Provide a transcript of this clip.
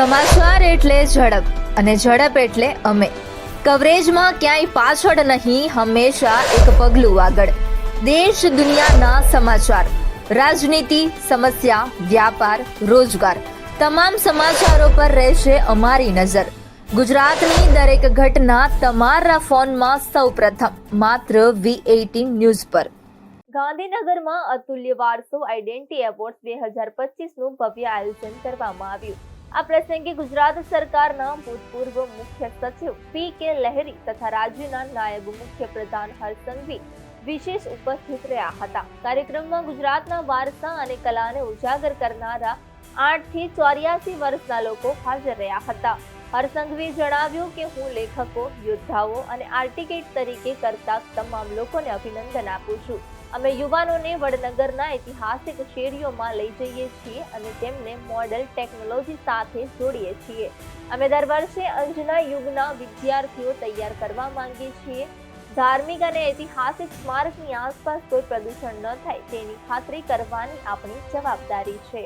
સમાચાર એટલે ઝડપ અને ઝડપ એટલે અમે. કવરેજમાં ક્યાંય પાછળ નહીં, હંમેશા એક પગલું આગળ. દેશ દુનિયાના સમાચાર, રાજનીતિ, સમસ્યા, વ્યાપાર, રોજગાર, તમામ સમાચારો પર રહેશે અમારી નજર. ગુજરાતની દરેક ઘટના તમારા ફોનમાં સૌપ્રથમ માત્ર V18 ન્યૂઝ પર. ગાંધીનગરમાં અતુલ્ય વારસો આઈડેન્ટિટી એવોર્ડ 2025નું ભવ્ય આયોજન કરવામાં આવ્યું. આ પ્રસંગે ગુજરાત સરકારના ભૂતપૂર્વ મુખ્ય સચિવ P.K. લહેરી તથા રાજ્યના નાયબ મુખ્ય પ્રધાન હર્ષ સંઘવી વિશેષ ઉપસ્થિત રહ્યા હતા. કાર્યક્રમમાં ગુજરાતના વારસા અને કલાને ઉજાગર કરનારા 8 થી 84 વર્ષના લોકો હાજર રહ્યા હતા. હર્ષ સંઘવીએ જણાવ્યું કે હું લેખકો, યોદ્ધાઓ અને આર્ટિકેટ તરીકે કરતા તમામ લોકોને અભિનંદન આપું છું. અમે યુવાનોને વડનગરના ઐતિહાસિક શેરીઓમાં લઈ જઈએ છીએ અને તેમને મોડલ ટેકનોલોજી સાથે જોડીએ છીએ. અમે દર વર્ષે અંજના યુગના વિદ્યાર્થીઓ તૈયાર કરવા માંગીએ છીએ. ધાર્મિક અને ઐતિહાસિક સ્મારકની આસપાસ કોઈ પ્રદૂષણ ન થાય તેની ખાતરી કરવાની આપણી જવાબદારી છે.